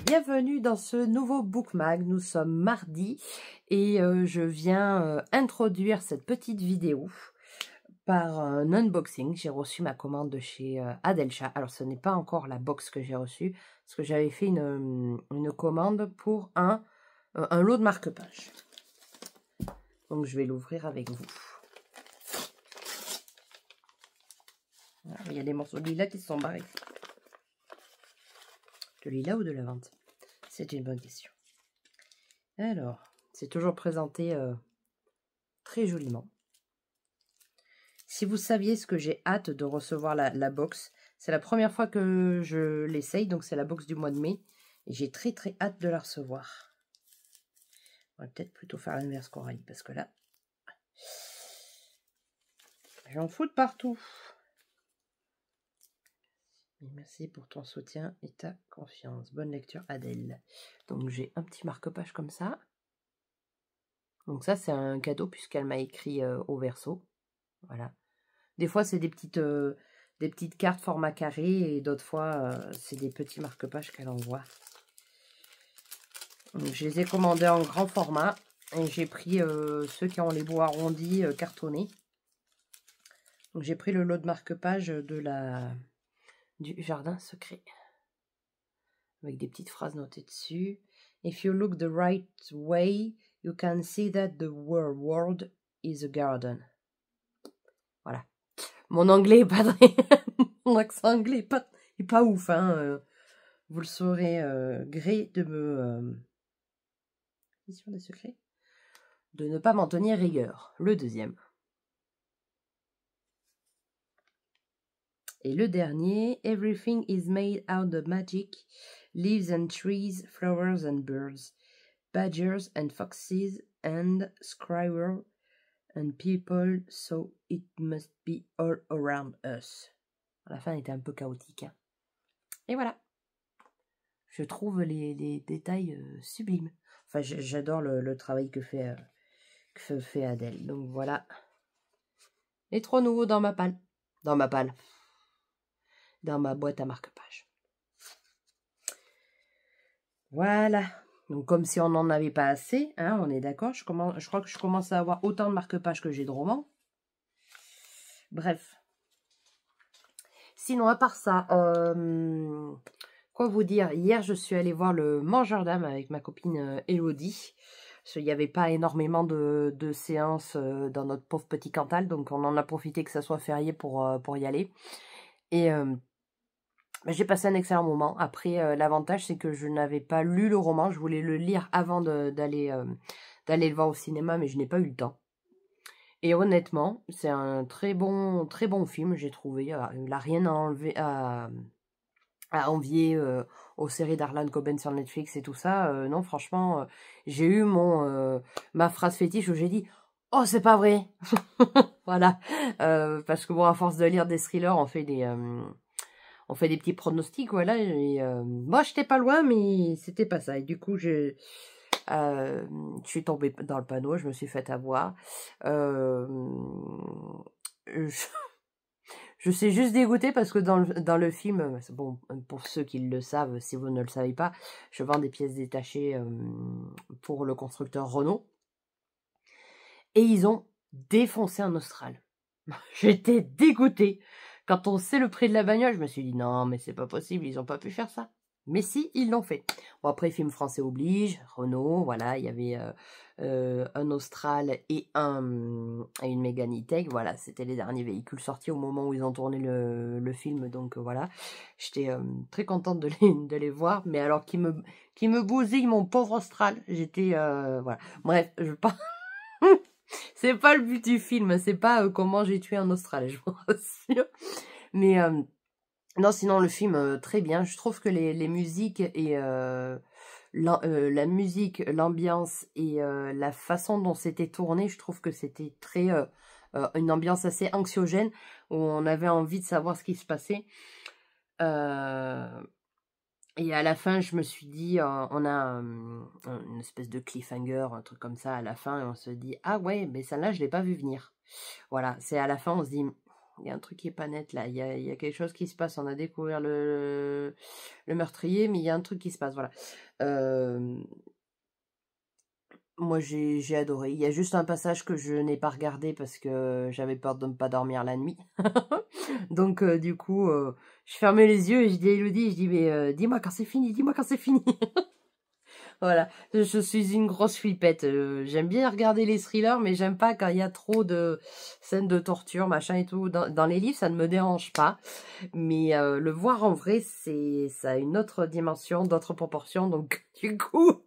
bienvenue dans ce nouveau Bookmag. Nous sommes mardi et je viens introduire cette petite vidéo par un unboxing. J'ai reçu ma commande de chez Adelcha. Alors ce n'est pas encore la box que j'ai reçue parce que j'avais fait une commande pour un lot de marque-page. Donc je vais l'ouvrir avec vous. Voilà, il y a des morceaux de lilas qui se sont barrés. De lilas ou de lavande? C'est une bonne question. Alors, c'est toujours présenté très joliment. Si vous saviez ce que j'ai hâte de recevoir la box, c'est la première fois que je l'essaye, donc c'est la box du mois de mai. Et j'ai très hâte de la recevoir. On va peut-être plutôt faire l'inverse Coralie, parce que là, j'en fous de partout. Merci pour ton soutien et ta confiance. Bonne lecture, Adèle. Donc, j'ai un petit marque-page comme ça. Donc ça, c'est un cadeau puisqu'elle m'a écrit au verso. Voilà. Des fois, c'est des petites cartes format carré et d'autres fois, c'est des petits marque-pages qu'elle envoie. Donc, je les ai commandés en grand format et j'ai pris ceux qui ont les bouts arrondis cartonnés. Donc, j'ai pris le lot de marque-pages du jardin secret. Avec des petites phrases notées dessus. If you look the right way, you can see that the world is a garden. Voilà. Mon anglais est pas très... Mon accent anglais est pas ouf, hein. Vous le saurez gré de me... Mission des secrets. De ne pas m'en tenir rigueur. Le deuxième. Et le dernier. Everything is made out of magic. Leaves and trees, flowers and birds. Badgers and foxes and squirrels and people, so it must be all around us. La fin était un peu chaotique. Hein. Et voilà. Je trouve les détails sublimes. Enfin, j'adore le travail que fait Adèle. Donc voilà. Les trois nouveaux dans ma palle. Dans ma palle. Dans ma boîte à marque-page. Voilà. Donc comme si on n'en avait pas assez. Hein, on est d'accord. Je crois que je commence à avoir autant de marque-pages que j'ai de romans. Bref. Sinon, à part ça, quoi vous dire, hier je suis allée voir le Mangeur d'âme avec ma copine Elodie. Parce qu'il n'y avait pas énormément de séances dans notre pauvre petit Cantal, donc on en a profité que ça soit férié pour y aller. Et j'ai passé un excellent moment. Après, l'avantage c'est que je n'avais pas lu le roman, je voulais le lire avant d'aller le voir au cinéma, mais je n'ai pas eu le temps. Et honnêtement, c'est un très bon film, j'ai trouvé. Il n'a rien à envier aux séries d'Harlan Coben sur Netflix et tout ça. Non, franchement, j'ai eu ma phrase fétiche où j'ai dit « Oh, c'est pas vrai !» Voilà. Parce que bon, à force de lire des thrillers, on fait des petits pronostics, voilà. Et, moi, j'étais pas loin, mais c'était pas ça. Et du coup, je suis tombée dans le panneau, je me suis fait avoir. Je suis juste dégoûtée parce que dans le film, bon, pour ceux qui le savent, si vous ne le savez pas, je vends des pièces détachées pour le constructeur Renault. Et ils ont défoncé un Austral. J'étais dégoûtée. Quand on sait le prix de la bagnole, je me suis dit non, mais c'est pas possible, ils n'ont pas pu faire ça. Mais si, ils l'ont fait. Bon, après, film français oblige, Renault, voilà, il y avait un Austral et une Mégane E-Tech, voilà, c'était les derniers véhicules sortis au moment où ils ont tourné le film, donc voilà. J'étais très contente de les voir, mais alors qui me bousille mon pauvre Austral, j'étais, voilà. Bref, je pas... C'est pas le but du film, c'est pas comment j'ai tué un Austral, je vous rassure. Mais... non, sinon le film très bien. Je trouve que les musiques et la musique, l'ambiance et la façon dont c'était tourné, je trouve que c'était très une ambiance assez anxiogène où on avait envie de savoir ce qui se passait. Et à la fin, je me suis dit, on a une espèce de cliffhanger, un truc comme ça à la fin, et on se dit ah ouais, mais celle-là je l'ai pas vu venir. Voilà, c'est à la fin on se dit Il y a un truc qui est pas net là, il y a quelque chose qui se passe, on a découvert le meurtrier, mais il y a un truc qui se passe, voilà. Moi j'ai adoré, il y a juste un passage que je n'ai pas regardé parce que j'avais peur de ne pas dormir la nuit. Donc du coup, je fermais les yeux et je dis à Elodie, je dis mais dis-moi quand c'est fini, dis-moi quand c'est fini. Voilà, je suis une grosse flippette. J'aime bien regarder les thrillers, mais j'aime pas quand il y a trop de scènes de torture, machin et tout. Dans les livres, ça ne me dérange pas. Mais le voir en vrai, ça a une autre dimension, d'autres proportions. Donc, du coup,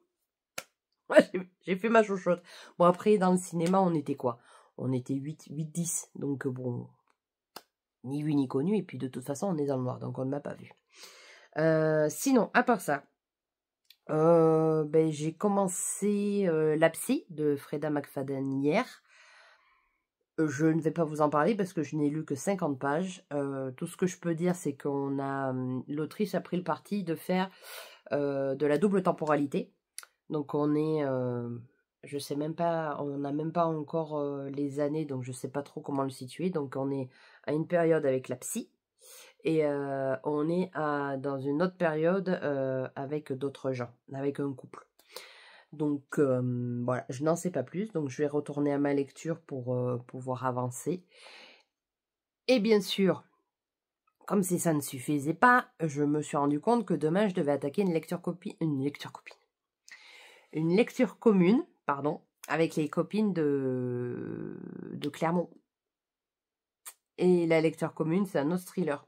moi, j'ai fait ma chouchoute. Bon, après, dans le cinéma, on était quoi? On était 8-10. Donc, bon, ni vu ni connu. Et puis, de toute façon, on est dans le noir, donc on ne m'a pas vu. Sinon, à part ça, j'ai commencé La Psy de Freda McFadden hier. Je ne vais pas vous en parler parce que je n'ai lu que 50 pages. Tout ce que je peux dire, c'est qu'on a l'autrice a pris le parti de faire de la double temporalité. Donc on est, je sais même pas, on n'a même pas encore les années, donc je sais pas trop comment le situer. Donc on est à une période avec la psy. Et on est dans une autre période avec d'autres gens, avec un couple. Donc voilà, je n'en sais pas plus, donc je vais retourner à ma lecture pour pouvoir avancer. Et bien sûr, comme si ça ne suffisait pas, je me suis rendu compte que demain je devais attaquer une lecture commune, pardon, avec les copines de Clermont. Et la lecture commune, c'est un autre thriller.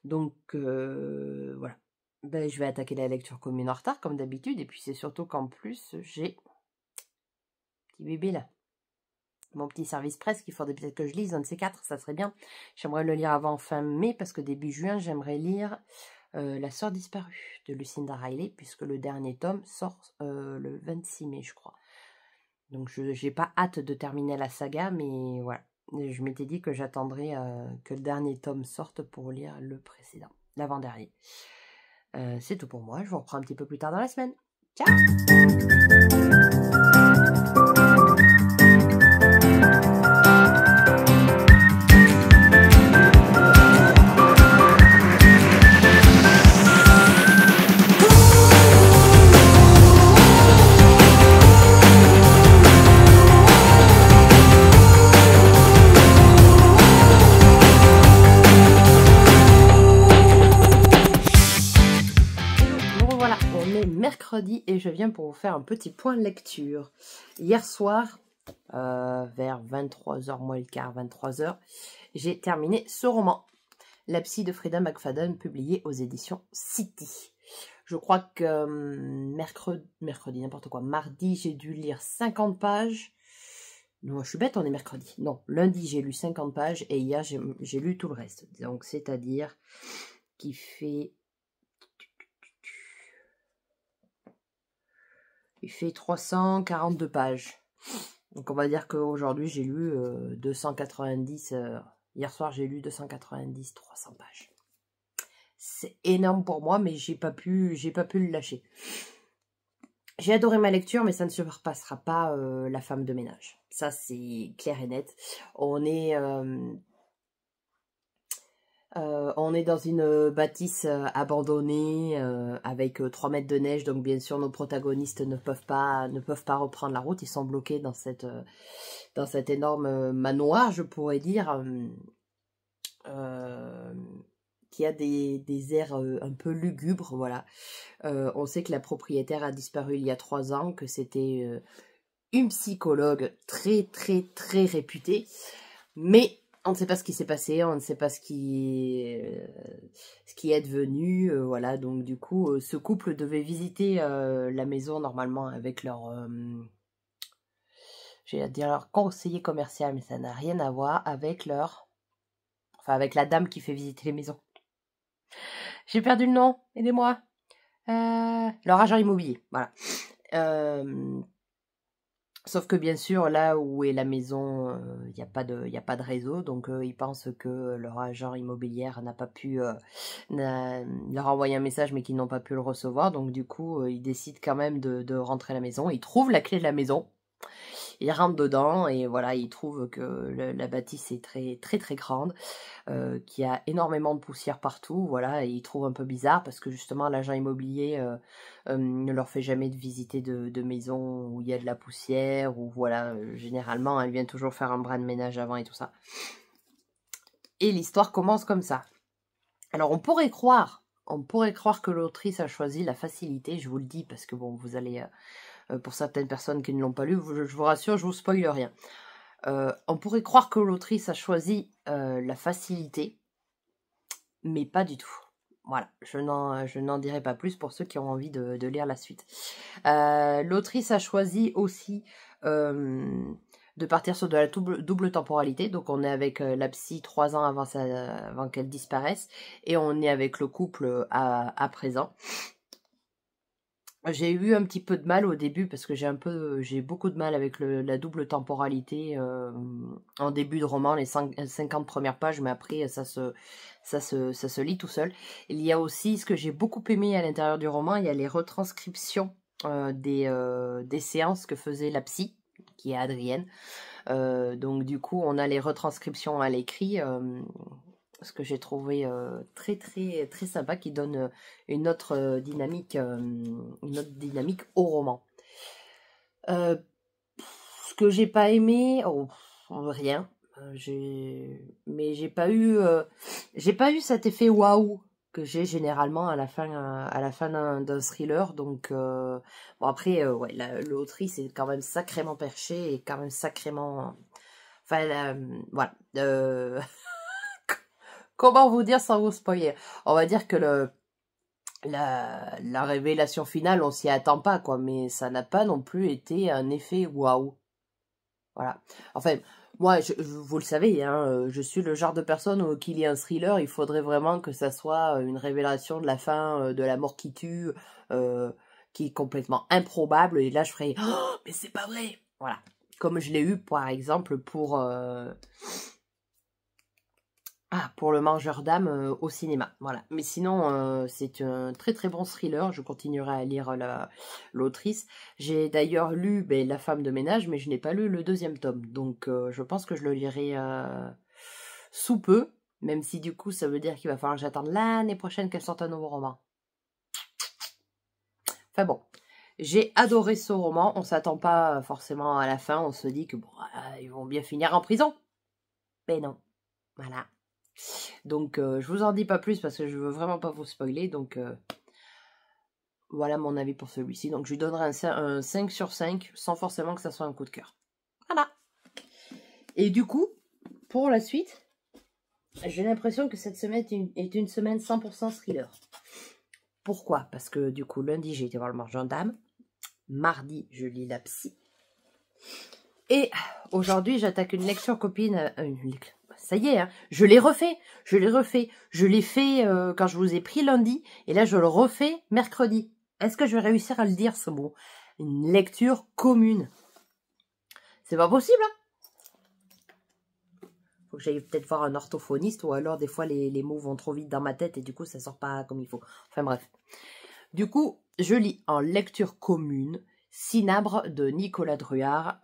Donc voilà. Je vais attaquer la lecture commune en retard comme d'habitude. Et puis c'est surtout qu'en plus j'ai petit bébé là. Mon petit service presse qu'il faudrait peut-être que je lise un de ces quatre, ça serait bien. J'aimerais le lire avant fin mai parce que début juin j'aimerais lire La Sœur disparue de Lucinda Riley puisque le dernier tome sort le 26 mai je crois. Donc je n'ai pas hâte de terminer la saga mais voilà. Je m'étais dit que j'attendrais que le dernier tome sorte pour lire le précédent, l'avant-dernier. C'est tout pour moi, je vous reprends un petit peu plus tard dans la semaine. Ciao! Mercredi et je viens pour vous faire un petit point de lecture. Hier soir, vers 23h moins le quart, 23h, j'ai terminé ce roman, La Psy de Freda McFadden, publié aux éditions City. Je crois que mercredi, n'importe quoi, mardi, j'ai dû lire 50 pages. Non, je suis bête, on est mercredi. Non, lundi, j'ai lu 50 pages et hier, j'ai lu tout le reste. Donc, c'est-à-dire qui fait... Il fait 342 pages. Donc on va dire qu'aujourd'hui j'ai lu 290. Hier soir j'ai lu 290, 300 pages. C'est énorme pour moi, mais j'ai pas pu le lâcher. J'ai adoré ma lecture, mais ça ne surpassera pas La femme de ménage. Ça c'est clair et net. On est dans une bâtisse abandonnée avec 3 mètres de neige, donc bien sûr nos protagonistes ne peuvent pas reprendre la route, ils sont bloqués dans cet énorme manoir, je pourrais dire, qui a des airs un peu lugubres, voilà. On sait que la propriétaire a disparu il y a 3 ans, que c'était une psychologue très très très réputée, mais on ne sait pas ce qui s'est passé, on ne sait pas ce qui est devenu, voilà. Donc du coup, ce couple devait visiter la maison normalement avec leur, j'allais dire leur conseiller commercial, mais ça n'a rien à voir avec avec la dame qui fait visiter les maisons. J'ai perdu le nom, aidez-moi. Leur agent immobilier, voilà. Sauf que bien sûr, là où est la maison, il n'y a pas de réseau, donc ils pensent que leur agent immobilier n'a pas pu leur envoyer un message, mais qu'ils n'ont pas pu le recevoir. Donc du coup, ils décident quand même de rentrer à la maison. Ils trouvent la clé de la maison. Il rentre dedans et voilà, il trouve que la bâtisse est très très très grande, qu'il y a énormément de poussière partout, voilà, et il trouve un peu bizarre parce que justement l'agent immobilier ne leur fait jamais de visiter de maison où il y a de la poussière, ou voilà, généralement elle vient toujours faire un bras de ménage avant et tout ça. Et l'histoire commence comme ça. Alors on pourrait croire que l'autrice a choisi la facilité, je vous le dis, parce que bon, vous allez... pour certaines personnes qui ne l'ont pas lu, je vous rassure, je vous spoile rien. On pourrait croire que l'autrice a choisi la facilité, mais pas du tout. Voilà, je n'en dirai pas plus pour ceux qui ont envie de lire la suite. L'autrice a choisi aussi de partir sur de la double temporalité. Donc on est avec la psy 3 ans avant qu'elle disparaisse, et on est avec le couple à présent. J'ai eu un petit peu de mal au début parce que j'ai beaucoup de mal avec la double temporalité en début de roman, les 50 premières pages, mais après ça se lit tout seul. Il y a aussi ce que j'ai beaucoup aimé à l'intérieur du roman, il y a les retranscriptions des séances que faisait la psy, qui est Adrienne. Donc du coup on a les retranscriptions à l'écrit, ce que j'ai trouvé très très très sympa, qui donne une autre dynamique au roman. Ce que j'ai pas aimé, rien. Mais j'ai pas eu cet effet waouh que j'ai généralement à la fin d'un thriller. Donc bon, après ouais, l'autrice est quand même sacrément perchée et quand même sacrément, enfin voilà. Comment vous dire sans vous spoiler? On va dire que la révélation finale, on s'y attend pas, quoi, mais ça n'a pas non plus été un effet waouh. Voilà. Enfin, moi, vous le savez, hein, je suis le genre de personne qui lit un thriller, il faudrait vraiment que ça soit une révélation de la fin, de la mort qui tue, qui est complètement improbable, et là je ferais oh, mais c'est pas vrai! Voilà. Comme je l'ai eu, par exemple, pour Le Mangeur d'âme au cinéma. Voilà. Mais sinon, c'est un très très bon thriller. Je continuerai à lire l'autrice. J'ai d'ailleurs lu La femme de ménage, mais je n'ai pas lu le 2e tome. Donc je pense que je le lirai sous peu. Même si du coup, ça veut dire qu'il va falloir que j'attende l'année prochaine qu'elle sorte un nouveau roman. Enfin bon. J'ai adoré ce roman. On s'attend pas forcément à la fin. On se dit que bon, ils vont bien finir en prison. Mais non. Voilà. Donc je vous en dis pas plus parce que je veux vraiment pas vous spoiler. Donc voilà mon avis pour celui-ci. Donc je lui donnerai un 5 sur 5 sans forcément que ça soit un coup de cœur. Voilà. Et du coup, pour la suite, j'ai l'impression que cette semaine est une semaine 100% thriller. Pourquoi? Parce que du coup, lundi, j'ai été voir Le Mangeur d'âme. Mardi, je lis La psy. Et aujourd'hui, j'attaque une lecture copine. Ça y est, hein, je l'ai refait. Je l'ai fait quand je vous ai pris lundi. Et là, je le refais mercredi. Est-ce que je vais réussir à le dire, ce mot? Une lecture commune. C'est pas possible, hein? Faut que j'aille peut-être voir un orthophoniste, ou alors des fois les mots vont trop vite dans ma tête et du coup ça sort pas comme il faut. Enfin bref. Du coup, je lis en lecture commune Cinabre de Nicolas Druard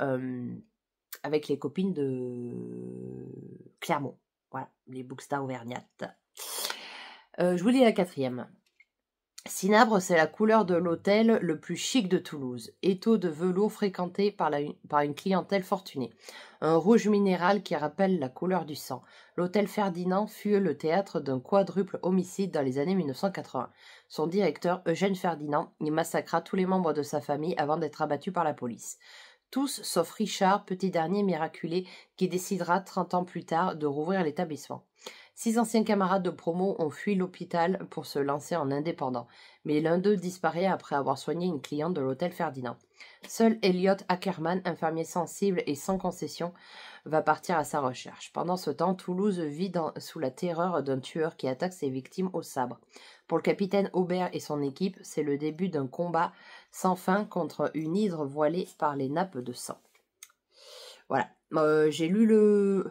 avec les copines de Clermont. Voilà, les Bookstar Auvergnat. Je vous lis la 4e. Cinabre, c'est la couleur de l'hôtel le plus chic de Toulouse. Étau de velours fréquenté par une clientèle fortunée. Un rouge minéral qui rappelle la couleur du sang. L'hôtel Ferdinand fut le théâtre d'un quadruple homicide dans les années 1980. Son directeur, Eugène Ferdinand, y massacra tous les membres de sa famille avant d'être abattu par la police. Tous, sauf Richard, petit dernier miraculé, qui décidera 30 ans plus tard de rouvrir l'établissement. 6 anciens camarades de promo ont fui l'hôpital pour se lancer en indépendant, mais l'un d'eux disparaît après avoir soigné une cliente de l'hôtel Ferdinand. Seul Elliot Ackerman, infirmier sensible et sans concession, va partir à sa recherche. Pendant ce temps, Toulouse vit sous la terreur d'un tueur qui attaque ses victimes au sabre. Pour le capitaine Aubert et son équipe, c'est le début d'un combat sans fin contre une hydre voilée par les nappes de sang. Voilà, j'ai lu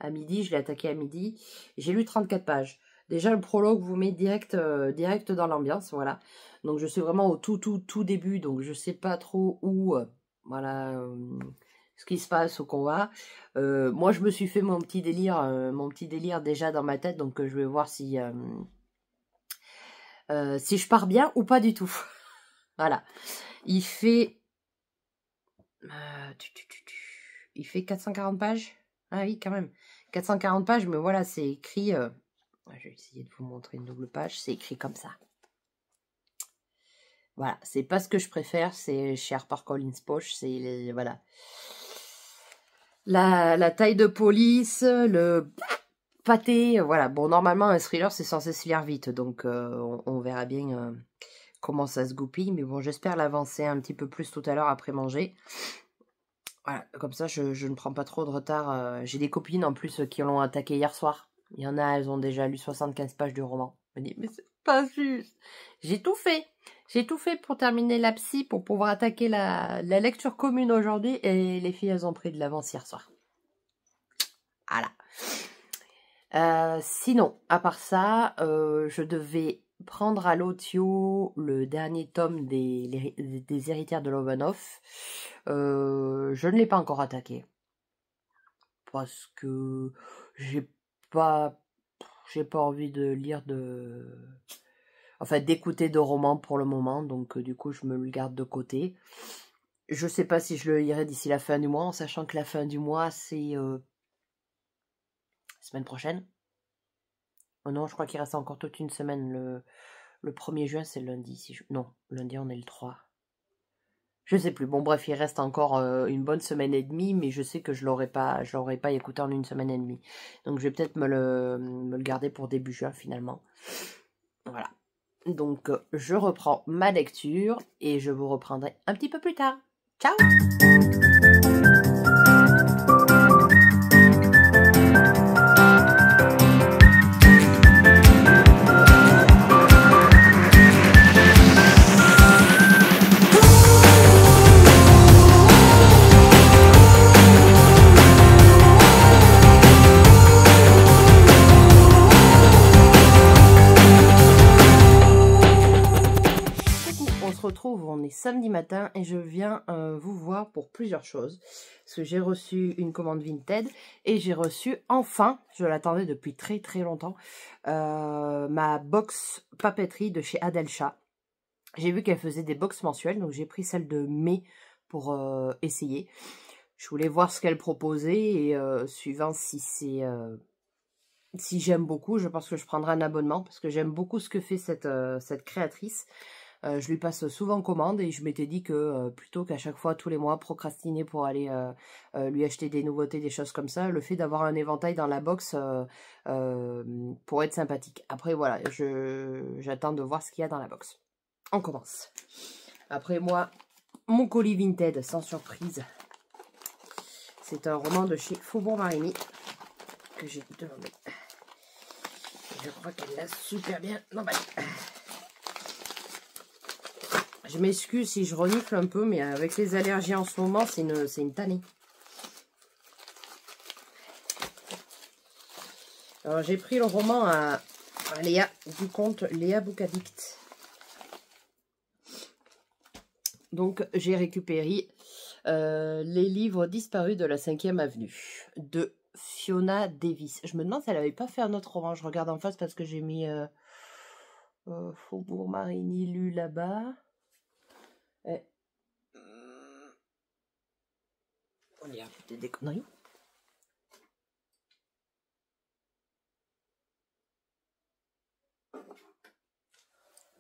à midi, je l'ai attaqué à midi. J'ai lu 34 pages. Déjà, le prologue vous met direct dans l'ambiance, voilà. Donc, je suis vraiment au tout début, donc je sais pas trop où Voilà ce qui se passe au combat. Moi, je me suis fait mon petit délire déjà dans ma tête, donc je vais voir si je pars bien ou pas du tout. Voilà. Il fait 440 pages. Ah oui, quand même. 440 pages, mais voilà, c'est écrit... je vais essayer de vous montrer une double page. C'est écrit comme ça. Voilà, c'est pas ce que je préfère. C'est chez HarperCollins Poche. C'est voilà. La taille de police, le pâté. Voilà, bon, normalement, un thriller, c'est censé se lire vite. Donc, on verra bien comment ça se goupille. Mais bon, j'espère l'avancer un petit peu plus tout à l'heure après manger. Voilà, comme ça, je ne prends pas trop de retard. J'ai des copines en plus qui l'ont attaqué hier soir. Il y en a, elles ont déjà lu 75 pages du roman. Je me dis, mais c'est pas juste. J'ai tout fait. J'ai tout fait pour terminer la psy, pour pouvoir attaquer la lecture commune aujourd'hui. Et les filles, elles ont pris de l'avance hier soir. Voilà. Sinon, à part ça, je devais prendre à l'audio le dernier tome des héritières de Lovenov. Je ne l'ai pas encore attaqué. Parce que j'ai pas envie de lire d'écouter de romans pour le moment. Donc du coup, je me le garde de côté. Je sais pas si je le lirai d'ici la fin du mois, en sachant que la fin du mois, c'est semaine prochaine. Oh non, je crois qu'il reste encore toute une semaine. Le 1er juin, c'est lundi. Non, lundi, on est le 3. Je sais plus. Bon, bref, il reste encore une bonne semaine et demie, mais je sais que je l'aurais pas écouté en une semaine et demie. Donc, je vais peut-être me le garder pour début juin, finalement. Voilà. Donc, je reprends ma lecture et je vous reprendrai un petit peu plus tard. Ciao! On est samedi matin et je viens vous voir pour plusieurs choses. Parce que j'ai reçu une commande Vinted et j'ai reçu enfin, je l'attendais depuis très très longtemps, ma box papeterie de chez Adelcha. J'ai vu qu'elle faisait des box mensuelles, donc j'ai pris celle de mai pour essayer. Je voulais voir ce qu'elle proposait et suivant si c'est... si j'aime beaucoup, je pense que je prendrai un abonnement parce que j'aime beaucoup ce que fait cette créatrice. Je lui passe souvent commande et je m'étais dit que plutôt qu'à chaque fois, tous les mois, procrastiner pour aller lui acheter des nouveautés, des choses comme ça, le fait d'avoir un éventail dans la box pourrait être sympathique. Après, voilà, j'attends de voir ce qu'il y a dans la box. On commence. Après, moi, mon colis Vinted, sans surprise, c'est un roman de chez Faubourg Marigny que j'ai demandé. Je crois qu'elle l'a super bien emballé. Je m'excuse si je renifle un peu, mais avec les allergies en ce moment, c'est une tannée. Alors, j'ai pris le roman à Léa, du compte Léa Bookaddict. Donc, j'ai récupéré les livres disparus de la 5e avenue de Fiona Davis. Je me demande si elle n'avait pas fait un autre roman. Je regarde en face parce que j'ai mis Faubourg Marigny lu là-bas. On y a peut-être des conneries.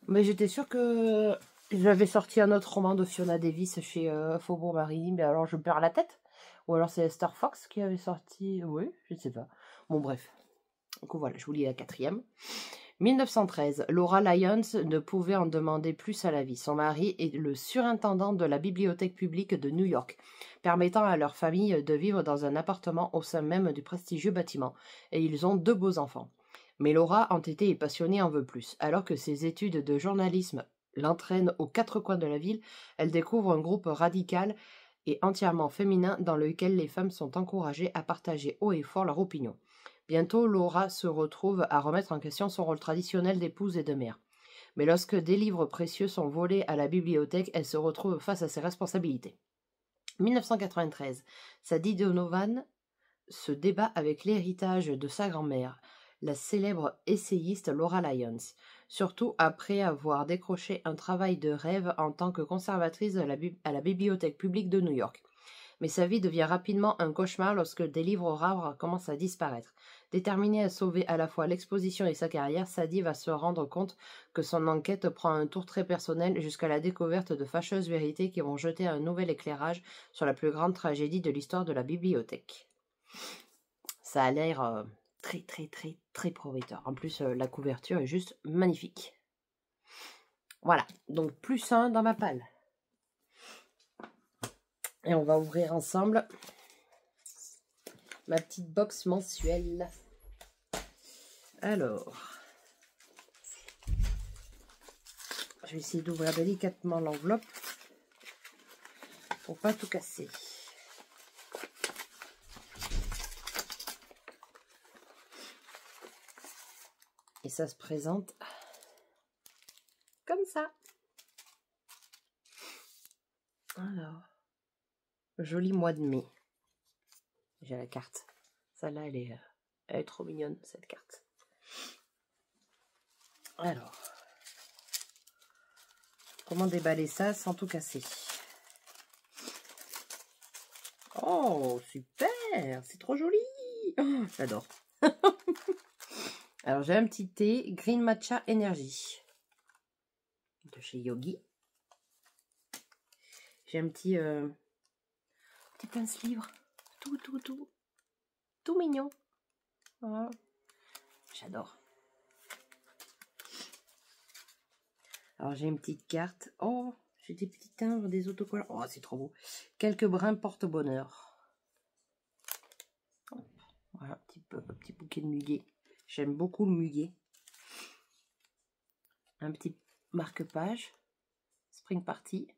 Mais j'étais sûre que j'avais sorti un autre roman de Fiona Davis chez Faubourg Marigny, mais alors je perds la tête. Ou alors c'est Star Fox qui avait sorti... Oui, je ne sais pas. Bon, bref. Donc voilà, je vous lis la 4e. 1913, Laura Lyons ne pouvait en demander plus à la vie. Son mari est le surintendant de la bibliothèque publique de New York, permettant à leur famille de vivre dans un appartement au sein même du prestigieux bâtiment, et ils ont 2 beaux enfants. Mais Laura, entêtée et passionnée, en veut plus. Alors que ses études de journalisme l'entraînent aux 4 coins de la ville, elle découvre un groupe radical et entièrement féminin dans lequel les femmes sont encouragées à partager haut et fort leur opinion. Bientôt, Laura se retrouve à remettre en question son rôle traditionnel d'épouse et de mère. Mais lorsque des livres précieux sont volés à la bibliothèque, elle se retrouve face à ses responsabilités. 1993. Sadie Donovan se débat avec l'héritage de sa grand-mère, la célèbre essayiste Laura Lyons, surtout après avoir décroché un travail de rêve en tant que conservatrice à la bibliothèque publique de New York. Mais sa vie devient rapidement un cauchemar lorsque des livres rares commencent à disparaître. Déterminée à sauver à la fois l'exposition et sa carrière, Sadie va se rendre compte que son enquête prend un tour très personnel jusqu'à la découverte de fâcheuses vérités qui vont jeter un nouvel éclairage sur la plus grande tragédie de l'histoire de la bibliothèque. Ça a l'air très très très très prometteur. En plus, la couverture est juste magnifique. Voilà, donc plus un dans ma palle. Et on va ouvrir ensemble ma petite box mensuelle. Alors, je vais essayer d'ouvrir délicatement l'enveloppe pour pas tout casser. Et ça se présente comme ça. Alors, joli mois de mai. J'ai la carte. Celle-là, elle est trop mignonne, cette carte. Alors, comment déballer ça sans tout casser? Oh, super! C'est trop joli! Oh, j'adore. Alors, j'ai un petit thé Green Matcha Energy de chez Yogi. J'ai un petit pince-livre. Tout mignon. Voilà. J'adore. Alors, j'ai une petite carte. Oh, j'ai des petits timbres, des autocollants. Oh, c'est trop beau. Quelques brins porte-bonheur. Voilà, petit bouquet de muguet. J'aime beaucoup le muguet. Un petit marque-page. Spring Party.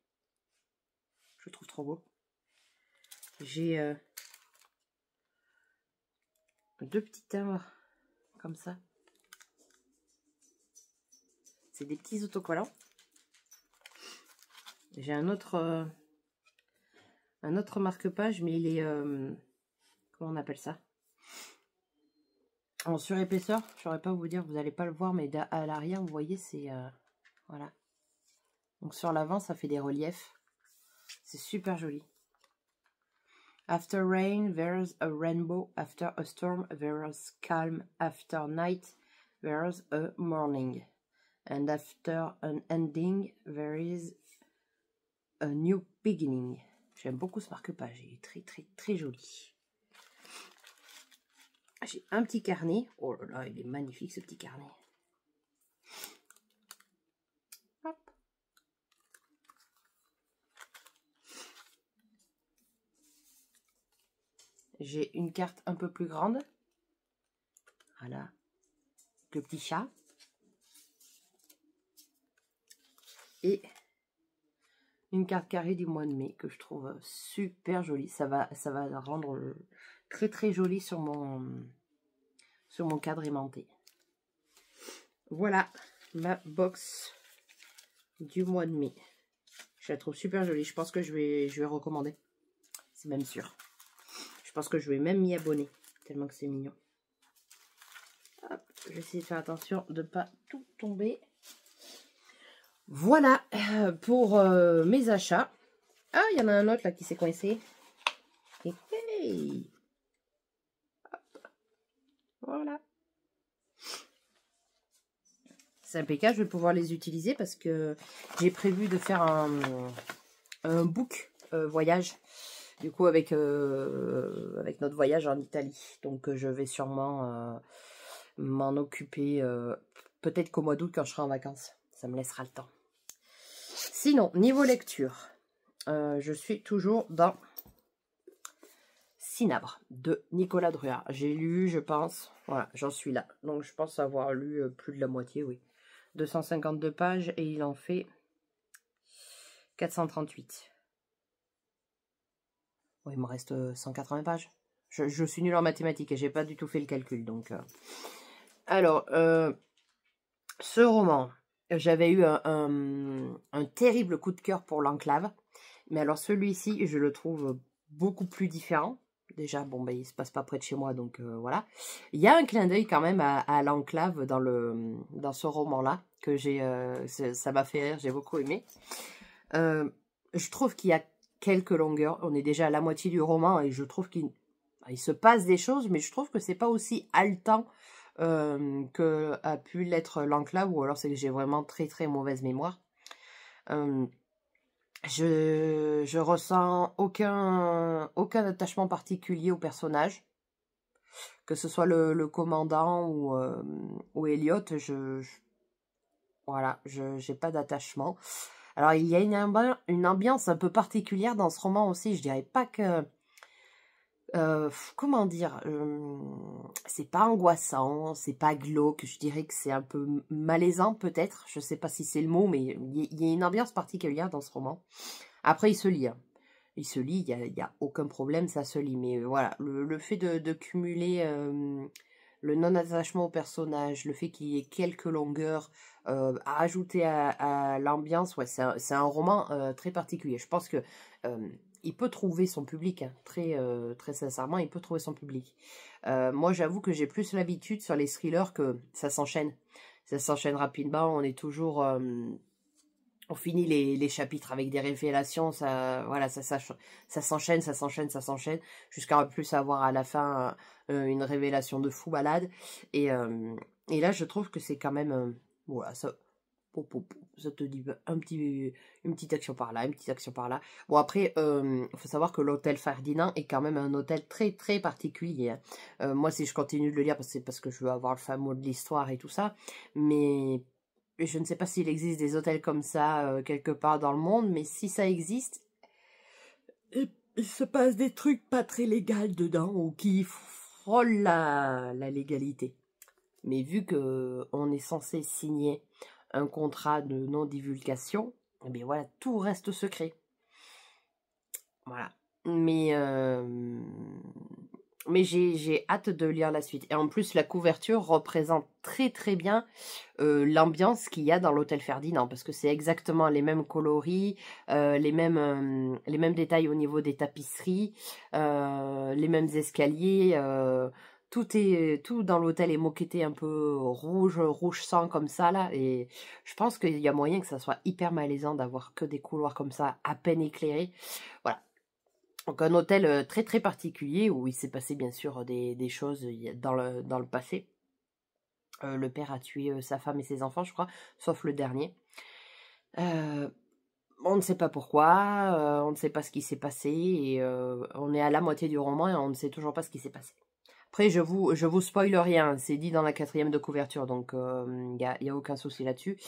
Je le trouve trop beau. J'ai deux petits timbres comme ça. C'est des petits autocollants. J'ai un autre marque-page, mais il est comment on appelle ça? En surépaisseur. Je ne saurais pas vous dire, vous n'allez pas le voir, mais à l'arrière, vous voyez, c'est voilà. Donc sur l'avant, ça fait des reliefs. C'est super joli. After rain, there's a rainbow. After a storm, there's calm. After night, there's a morning. And after an ending, there is a new beginning. J'aime beaucoup ce marque-page. Il est très, très, très joli. J'ai un petit carnet. Oh là là, il est magnifique ce petit carnet. Hop. J'ai une carte un peu plus grande. Voilà. Le petit chat. Et une carte carrée du mois de mai que je trouve super jolie. Ça va rendre très très joli sur mon cadre aimanté. Voilà ma box du mois de mai. Je la trouve super jolie. Je pense que je vais recommander. C'est même sûr. Je pense que je vais même m'y abonner. Tellement que c'est mignon. Hop, je vais essayer de faire attention de ne pas tout tomber. Voilà pour mes achats. Ah, il y en a un autre là qui s'est coincé. Et hey, hop. Voilà. C'est impeccable, je vais pouvoir les utiliser parce que j'ai prévu de faire un book voyage. Du coup, avec notre voyage en Italie. Donc, je vais sûrement m'en occuper peut-être qu'au mois d'août quand je serai en vacances. Ça me laissera le temps. Sinon, niveau lecture, je suis toujours dans Cinabre de Nicolas Druard. J'ai lu, je pense, voilà, j'en suis là. Donc, je pense avoir lu plus de la moitié, oui. 252 pages et il en fait 438. Bon, il me reste 180 pages. Je suis nulle en mathématiques et j'ai pas du tout fait le calcul. Donc, alors, ce roman, j'avais eu un terrible coup de cœur pour l'Enclave. Mais alors celui-ci, je le trouve beaucoup plus différent. Déjà, bon, ben, il se passe pas près de chez moi, donc voilà. Il y a un clin d'œil quand même à l'enclave dans ce roman-là, que ça m'a fait rire, j'ai beaucoup aimé. Je trouve qu'il y a quelques longueurs. On est déjà à la moitié du roman et je trouve qu'il se passe des choses, mais je trouve que c'est pas aussi haletant que a pu l'être l'enclave, ou alors c'est que j'ai vraiment très très mauvaise mémoire. Je ressens aucun attachement particulier au personnage, que ce soit le commandant ou Elliot. Voilà, j'ai pas d'attachement. Alors il y a une ambiance un peu particulière dans ce roman aussi. Je dirais pas que comment dire, c'est pas angoissant, c'est pas glauque, je dirais que c'est un peu malaisant peut-être, je sais pas si c'est le mot, mais il y a une ambiance particulière dans ce roman. Après il se lit, hein. Il se lit, il y a aucun problème, ça se lit, mais voilà, le fait de cumuler le non-attachement au personnage, le fait qu'il y ait quelques longueurs à ajouter à l'ambiance, ouais, c'est un roman très particulier. Je pense que il peut trouver son public, hein, très sincèrement, il peut trouver son public. Moi, j'avoue que j'ai plus l'habitude sur les thrillers que ça s'enchaîne. Ça s'enchaîne rapidement, on est toujours... on finit les chapitres avec des révélations, voilà, ça s'enchaîne, ça s'enchaîne, jusqu'à plus avoir à la fin une révélation de fou malade. Et là, je trouve que c'est quand même... voilà, ça te dit une petite action par là, une petite action par là. Bon, après, il faut savoir que l'hôtel Ferdinand est quand même un hôtel très très particulier, hein. Moi, si je continue de le lire, c'est parce que je veux avoir le fin mot de l'histoire et tout ça, mais je ne sais pas s'il existe des hôtels comme ça quelque part dans le monde, mais si ça existe, il se passe des trucs pas très légaux dedans ou qui frôlent la légalité. Mais vu que on est censé signer un contrat de non-divulgation, eh bien voilà, tout reste secret. Voilà. Mais j'ai hâte de lire la suite. Et en plus, la couverture représente très très bien l'ambiance qu'il y a dans l'hôtel Ferdinand, parce que c'est exactement les mêmes coloris, les mêmes détails au niveau des tapisseries, les mêmes escaliers, tout dans l'hôtel est moquetté un peu rouge sang comme ça là, et je pense qu'il y a moyen que ça soit hyper malaisant d'avoir que des couloirs comme ça à peine éclairés. Voilà. Donc un hôtel très très particulier où il s'est passé bien sûr des choses dans le passé. Le père a tué sa femme et ses enfants, je crois, sauf le dernier. On ne sait pas pourquoi, on ne sait pas ce qui s'est passé, et on est à la moitié du roman et on ne sait toujours pas ce qui s'est passé. Après, je vous spoil rien, c'est dit dans la 4e de couverture, donc il y a aucun souci là-dessus.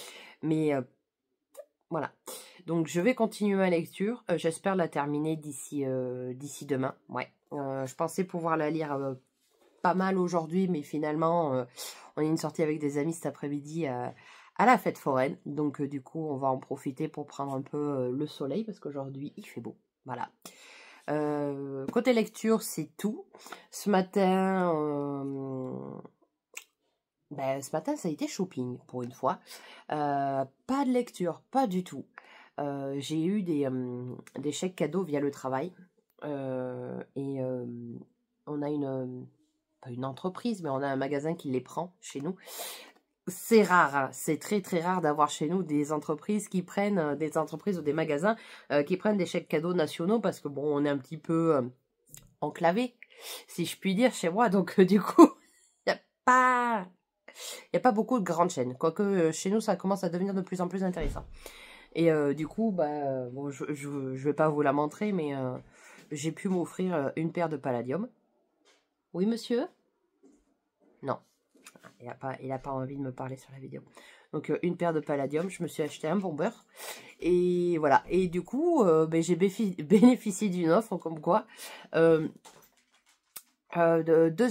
Mais voilà. Donc je vais continuer ma lecture. J'espère la terminer d'ici demain. Ouais. Je pensais pouvoir la lire pas mal aujourd'hui, mais finalement, on a une sortie avec des amis cet après-midi à la fête foraine. Donc du coup, on va en profiter pour prendre un peu le soleil, parce qu'aujourd'hui, il fait beau. Voilà. Côté lecture, c'est tout. Ce matin, ça a été shopping pour une fois. Pas de lecture, pas du tout. J'ai eu des chèques cadeaux via le travail. Et on a pas une entreprise, mais on a un magasin qui les prend chez nous. C'est rare, hein, c'est très très rare d'avoir chez nous des entreprises qui prennent, des entreprises ou des magasins qui prennent des chèques cadeaux nationaux, parce que bon, on est un petit peu enclavé, si je puis dire, chez moi. Donc du coup, il n'y a pas beaucoup de grandes chaînes. Quoique chez nous, ça commence à devenir de plus en plus intéressant. Et du coup, bon, je vais pas vous la montrer, mais j'ai pu m'offrir une paire de Palladium. Oui, monsieur? Non. Il a pas envie de me parler sur la vidéo. Donc, une paire de Palladium. Je me suis acheté un bon beurre. Et voilà. Et du coup, j'ai bénéficié d'une offre, comme quoi. 2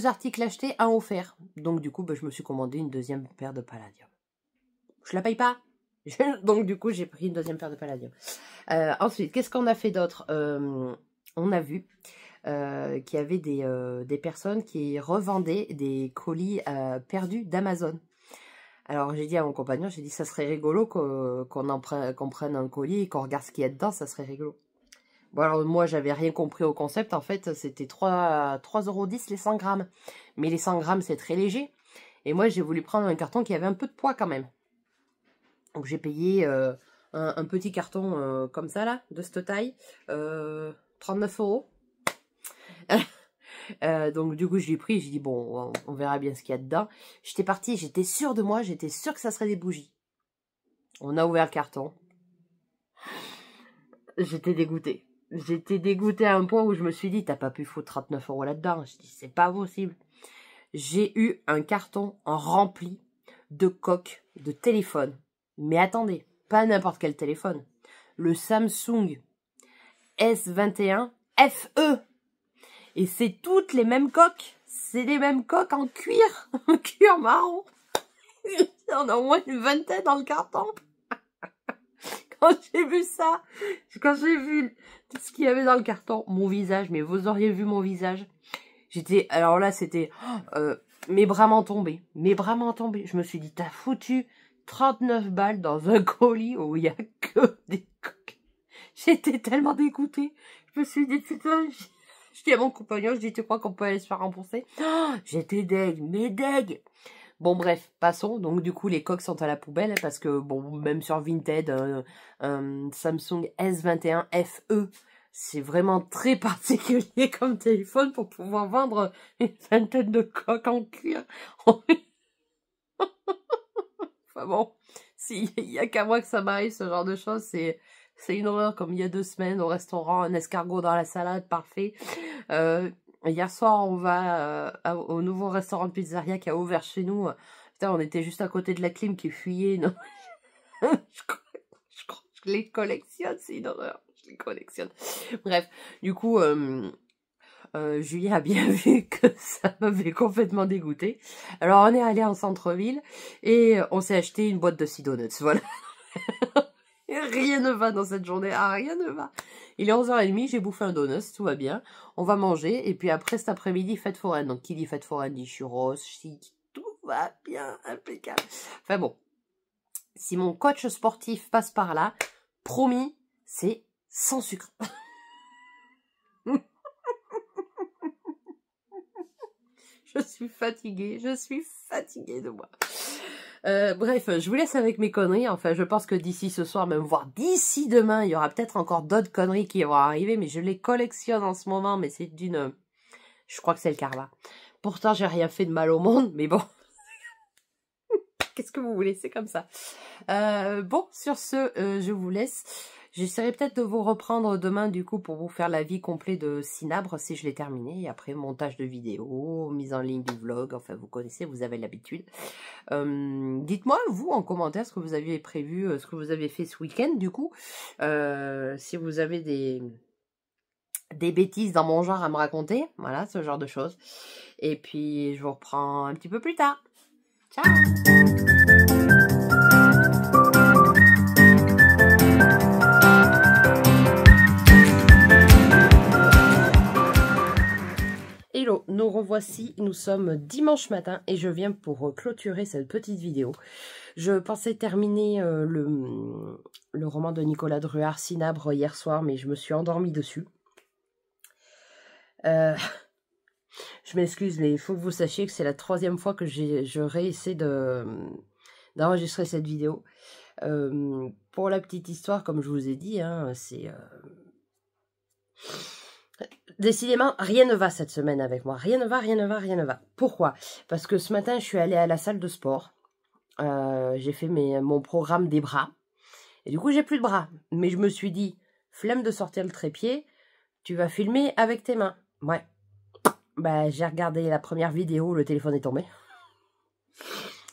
articles achetés, 1 offert. Donc, du coup, je me suis commandé une 2e paire de Palladium. Je la paye pas. Donc, du coup, j'ai pris une 2e paire de Palladium. Ensuite, qu'est-ce qu'on a fait d'autre? On a vu qu'il y avait des personnes qui revendaient des colis perdus d'Amazon. Alors, j'ai dit à mon compagnon, j'ai dit, ça serait rigolo qu'on prenne un colis et qu'on regarde ce qu'il y a dedans, ça serait rigolo. Bon, alors moi, j'avais rien compris au concept. En fait, c'était 3,10 € les 100 grammes. Mais les 100 grammes, c'est très léger. Et moi, j'ai voulu prendre un carton qui avait un peu de poids quand même. Donc, j'ai payé un petit carton comme ça, là, de cette taille. 39 €. Donc, du coup, je l'ai pris. J'ai dit, bon, on verra bien ce qu'il y a dedans. J'étais partie, j'étais sûre de moi. J'étais sûre que ça serait des bougies. On a ouvert le carton. J'étais dégoûtée. J'étais dégoûtée à un point où je me suis dit, t'as pas pu foutre 39 € là-dedans. Je dis, c'est pas possible. J'ai eu un carton rempli de coques de téléphone. Mais attendez, pas n'importe quel téléphone. Le Samsung S21 FE. Et c'est toutes les mêmes coques. C'est les mêmes coques en cuir. En cuir marron. On a au moins une vingtaine dans le carton. Quand j'ai vu ça, quand j'ai vu tout ce qu'il y avait dans le carton, mon visage, mais vous auriez vu mon visage. J'étais, alors là, c'était, mes bras m'en tombaient. Mes bras m'en tombaient. Je me suis dit, t'as foutu 39 balles dans un colis où il n'y a que des coques. J'étais tellement dégoûtée. Je me suis dit, putain, je dis à mon compagnon, je dis, tu crois qu'on peut aller se faire rembourser? Oh, j'étais deg, mais deg. Bon, bref, passons. Donc, du coup, les coques sont à la poubelle parce que, bon, même sur Vinted, un Samsung S21 FE, c'est vraiment très particulier comme téléphone pour pouvoir vendre une vingtaine de coques en cuir. Enfin bon, s'il y a qu'à moi que ça m'arrive, ce genre de choses, c'est une horreur. Comme il y a 2 semaines au restaurant, un escargot dans la salade, parfait. Hier soir, on va au nouveau restaurant de pizzeria qui a ouvert chez nous. Putain, on était juste à côté de la clim qui fuyait. Non je crois que je les collectionne, c'est une horreur. Je les collectionne. Bref, du coup, Julie a bien vu que ça m'avait complètement dégoûté. Alors, on est allé en centre-ville et on s'est acheté une boîte de 6 donuts. Voilà. Rien ne va dans cette journée. Ah, rien ne va. Il est 11h30, j'ai bouffé un donut, tout va bien. On va manger. Et puis après, cet après-midi, fête foraine. Donc, qui dit fête foraine dit churros, chic. Tout va bien, impeccable. Enfin bon. Si mon coach sportif passe par là, promis, c'est sans sucre. Je suis fatiguée de moi. Bref, je vous laisse avec mes conneries. Enfin, je pense que d'ici ce soir, même voire d'ici demain, il y aura peut-être encore d'autres conneries qui vont arriver, mais je les collectionne en ce moment, mais c'est d'une... Je crois que c'est le karma. Pourtant, j'ai rien fait de mal au monde, mais bon. Qu'est-ce que vous voulez, c'est comme ça. Bon, sur ce, je vous laisse. J'essaierai peut-être de vous reprendre demain, du coup, pour vous faire l'avis complet de Cinabre, si je l'ai terminé. Et après, montage de vidéo, mise en ligne du vlog. Enfin, vous connaissez, vous avez l'habitude. Dites-moi, vous, en commentaire, ce que vous aviez prévu, ce que vous avez fait ce week-end, du coup. Si vous avez des bêtises dans mon genre à me raconter. Voilà, ce genre de choses. Et puis, je vous reprends un petit peu plus tard. Ciao! Hello, nous revoici, nous sommes dimanche matin et je viens pour clôturer cette petite vidéo. Je pensais terminer le roman de Nicolas Druard, Cinabre, hier soir, mais je me suis endormie dessus. Je m'excuse, mais il faut que vous sachiez que c'est la 3e fois que je réessaie d'enregistrer cette vidéo. Pour la petite histoire, comme je vous ai dit, hein, c'est... Décidément, rien ne va cette semaine avec moi. Rien ne va, rien ne va, rien ne va. Pourquoi? Parce que ce matin, je suis allée à la salle de sport. J'ai fait mon programme des bras. Et du coup, j'ai plus de bras. Mais je me suis dit, flemme de sortir le trépied, tu vas filmer avec tes mains. Ouais. Bah, j'ai regardé la première vidéo, le téléphone est tombé.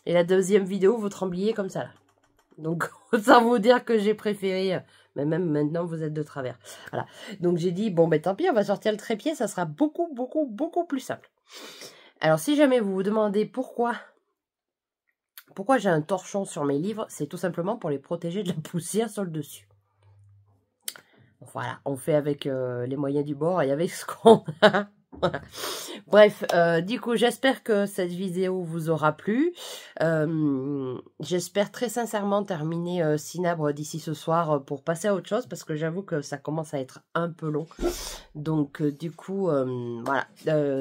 Et la deuxième vidéo, vous trembliez comme ça, là. Donc, autant vous dire que j'ai préféré... Mais même maintenant, vous êtes de travers. Voilà. Donc, j'ai dit, bon, ben tant pis, on va sortir le trépied. Ça sera beaucoup, beaucoup, beaucoup plus simple. Alors, si jamais vous vous demandez pourquoi j'ai un torchon sur mes livres, c'est tout simplement pour les protéger de la poussière sur le dessus. Voilà. On fait avec les moyens du bord et avec ce qu'on a. Voilà. Bref, du coup, j'espère que cette vidéo vous aura plu. J'espère très sincèrement terminer Cinabre d'ici ce soir pour passer à autre chose, parce que j'avoue que ça commence à être un peu long. Donc, du coup, voilà.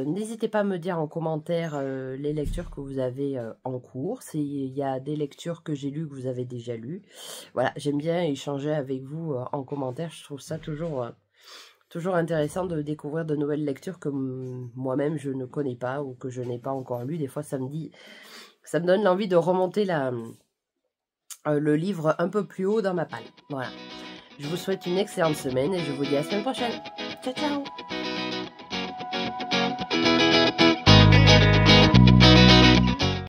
N'hésitez pas à me dire en commentaire les lectures que vous avez en cours. S'il y a des lectures que j'ai lues que vous avez déjà lues. Voilà, j'aime bien échanger avec vous en commentaire. Je trouve ça toujours intéressant de découvrir de nouvelles lectures que moi-même je ne connais pas ou que je n'ai pas encore lu. Des fois, ça me donne l'envie de remonter le livre un peu plus haut dans ma palle. Voilà. Je vous souhaite une excellente semaine et je vous dis à la semaine prochaine. Ciao, ciao!